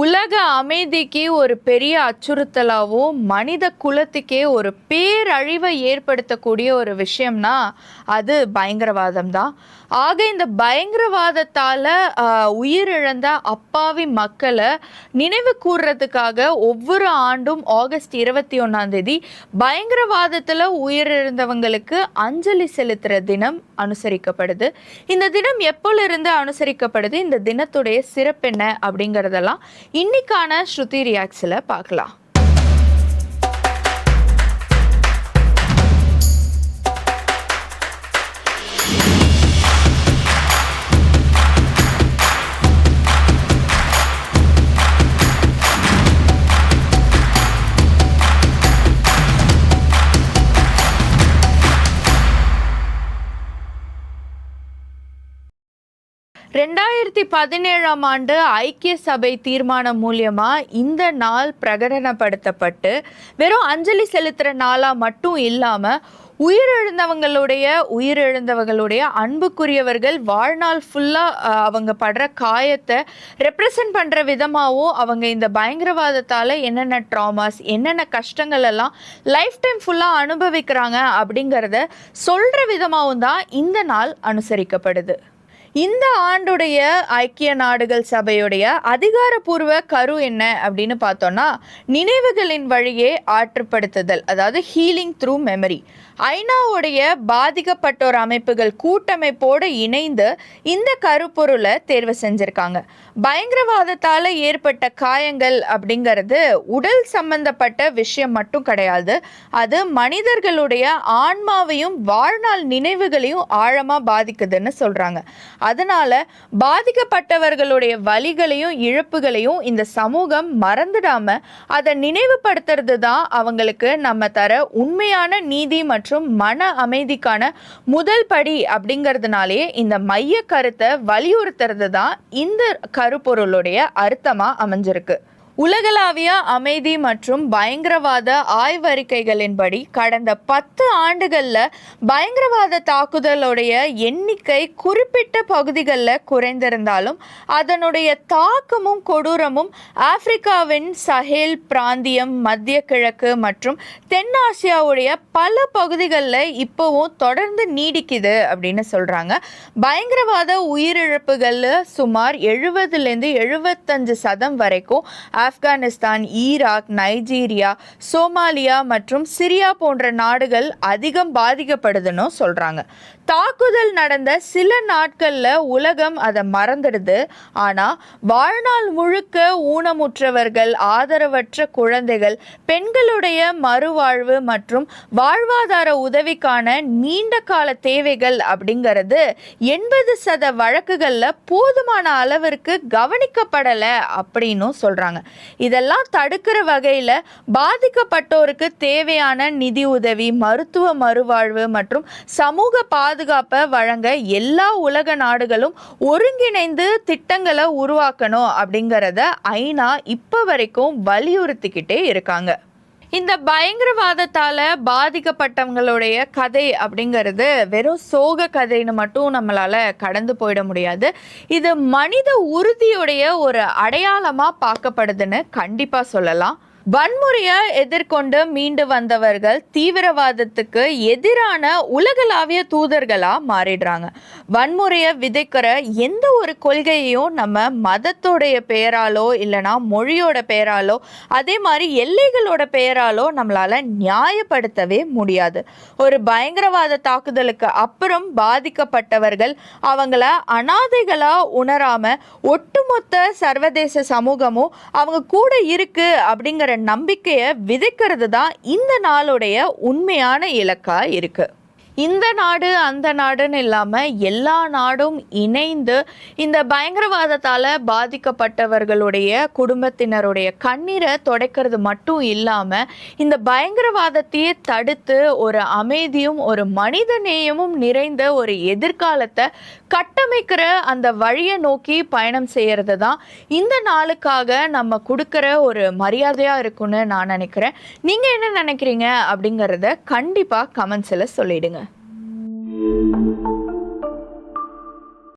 உலக அமைதிக்கு ஒரு பெரிய அச்சுறுத்தலாகவும் மனித குலத்துக்கே ஒரு பேரழிவை ஏற்படுத்தக்கூடிய ஒரு விஷயம்னா அது பயங்கரவாதம் தான். ஆக இந்த பயங்கரவாதத்தால் உயிரிழந்த அப்பாவி மக்களை நினைவு கூர்றதுக்காக ஒவ்வொரு ஆண்டும் ஆகஸ்ட் 21 பயங்கரவாதத்தில் உயிரிழந்தவங்களுக்கு அஞ்சலி செலுத்துகிற தினம் அனுசரிக்கப்படுது. இந்த தினம் எப்போலிருந்து அனுசரிக்கப்படுது, இந்த தினத்துடைய சிறப்பு என்ன அப்படிங்கிறதெல்லாம் இன்னைக்கான ஸ்ருதி ரியாக்ஸில் பார்க்கலாம். ஆண்டு ஐக்கிய சபை தீர்மானம் மூலியமா இந்த நாள் பிரகடனப்படுத்தப்பட்டு வெறும் அஞ்சலி செலுத்துற நாளா மட்டும் இல்லாம உயிரிழந்தவங்களுடைய அன்புக்குரியவர்கள் வாழ்நாள் ஃபுல்லா அவங்க படுற காயத்தை ரெப்ரசன்ட் பண்ற விதமாகவும் அவங்க இந்த பயங்கரவாதத்தால என்னென்ன ட்ராமாஸ் என்னென்ன கஷ்டங்கள் எல்லாம் லைஃப் டைம் ஃபுல்லா அனுபவிக்கிறாங்க அப்படிங்கிறத சொல்ற விதமாகவும் தான் இந்த நாள் அனுசரிக்கப்படுது. இந்த ஆண்டுடைய ஐக்கிய நாடுகள் சபையுடைய அதிகாரப்பூர்வ கரு என்ன அப்படின்னு பார்த்தோம்னா, நினைவுகளின் வழியே ஆற்றுப்படுத்துதல், அதாவது ஹீலிங் த்ரூ மெமரி. ஐநாவுடைய பாதிக்கப்பட்டோர் அமைப்புகள் கூட்டமைப்போடு இணைந்து இந்த கருப்பொருளை தேர்வு செஞ்சிருக்காங்க. பயங்கரவாதத்தால் ஏற்பட்ட காயங்கள் அப்படிங்கிறது உடல் சம்பந்தப்பட்ட விஷயம் மட்டும் கிடையாது, அது மனிதர்களுடைய ஆன்மாவையும் வாழ்நாள் நினைவுகளையும் ஆழமாக பாதிக்குதுன்னு சொல்கிறாங்க. அதனால பாதிக்கப்பட்டவர்களுடைய வலிகளையும் இழப்புகளையும் இந்த சமூகம் மறந்துடாம அதை நினைவுபடுத்துறது தான் அவங்களுக்கு நம்ம தர உண்மையான நீதி மற்றும் மன அமைதிக்கான முதல் படி. அப்படிங்கிறதுனாலே இந்த மைய கருத்தை வலியுறுத்துறது தான் இந்த கருப்பொருளுடைய அர்த்தமா அமைஞ்சிருக்கு. உலகளாவிய அமைதி மற்றும் பயங்கரவாத ஆய்வறிக்கைகளின்படி கடந்த 10 ஆண்டுகளில் பயங்கரவாத தாக்குதலுடைய எண்ணிக்கை குறிப்பிட்ட பகுதிகளில் குறைந்திருந்தாலும் அதனுடைய தாக்கமும் கொடூரமும் ஆப்பிரிக்காவின் சஹேல் பிராந்தியம், மத்திய கிழக்கு மற்றும் தென்னாசியாவுடைய பல பகுதிகளில் இப்போவும் தொடர்ந்து நீடிக்குது அப்படின்னு சொல்கிறாங்க. பயங்கரவாத உயிரிழப்புகளில் சுமார் 70-75% வரைக்கும் ஆப்கானிஸ்தான், ஈராக், நைஜீரியா, சோமாலியா மற்றும் சிரியா போன்ற நாடுகள் அதிகம் பாதிக்கப்படுதுன்னு சொல்றாங்க. தாக்குதல் நடந்த சில நாட்கள்ல உலகம் அதை மறந்துடுது. ஆனா வாழ்நாள் முழுக்க ஊனமுற்றவர்கள், ஆதரவற்ற குழந்தைகள், பெண்களுடைய மறுவாழ்வு மற்றும் வாழ்வாதார உதவிக்கான நீண்ட கால தேவைகள் அப்படிங்கிறது 80% வழக்குகள்ல போதுமான அளவிற்கு கவனிக்கப்படல அப்படின்னு சொல்றாங்க. இதெல்லாம் தடுக்கிற வகையில பாதிக்கப்பட்டோருக்கு தேவையான நிதி உதவி, மருத்துவ மறுவாழ்வு மற்றும் சமூக பாதுகாப்பை வழங்க எல்லா உலக நாடுகளும் ஒருங்கிணைந்து திட்டங்களை உருவாக்கணும் அப்படிங்கிறத ஐநா இப்ப வரைக்கும் வலியுறுத்திக்கிட்டே இருக்காங்க. இந்த பயங்கரவாதத்தால் பாதிக்கப்பட்டவங்களுடைய கதை அப்படிங்கிறது வெறும் சோக கதைன்னு மட்டும் நம்மளால் கடந்து போயிட முடியாது. இது மனித உறுதியுடைய ஒரு அடையாளமாக பார்க்கப்படுதுன்னு கண்டிப்பாக சொல்லலாம். வன்முறையை எதிர்கொண்டு மீண்டு வந்தவர்கள் தீவிரவாதத்துக்கு எதிரான உலகளாவிய தூதர்களாக மாறிடுறாங்க. வன்முறையை விதைக்கிற எந்த ஒரு கொள்கையையும் நம்ம மதத்தோடைய பெயராலோ இல்லைனா மொழியோட பெயராலோ அதே மாதிரி எல்லைகளோட பெயராலோ நம்மளால் நியாயப்படுத்தவே முடியாது. ஒரு பயங்கரவாத தாக்குதலுக்கு அப்புறம் பாதிக்கப்பட்டவர்கள் அவங்கள அனாதைகளாக உணராமல் ஒட்டுமொத்த சர்வதேச சமூகமும் அவங்க கூட இருக்கு அப்படிங்கிற நம்பிக்கையை விதைக்கிறது தான் இந்த நாளுடைய உண்மையான இலக்கா இருக்கு. இந்த நாடு அந்த நாடுன்னு இல்லாமல் எல்லா நாடும் இணைந்து இந்த பயங்கரவாதத்தால் பாதிக்கப்பட்டவர்களுடைய குடும்பத்தினருடைய கண்ணீரை துடைக்கிறது மட்டும் இல்லாமல் இந்த பயங்கரவாதத்தையே தடுத்து ஒரு அமைதியும் ஒரு மனித நேயமும் நிறைந்த ஒரு எதிர்காலத்தை கட்டமைக்கிற அந்த வழியை நோக்கி பயணம் செய்கிறது தான் இந்த நாளுக்காக நம்ம கொடுக்குற ஒரு மரியாதையாக இருக்குன்னு நான் நினைக்கிறேன். நீங்கள் என்ன நினைக்கிறீங்க அப்படிங்கிறத கண்டிப்பாக கமெண்ட்ஸில் சொல்லிடுங்க.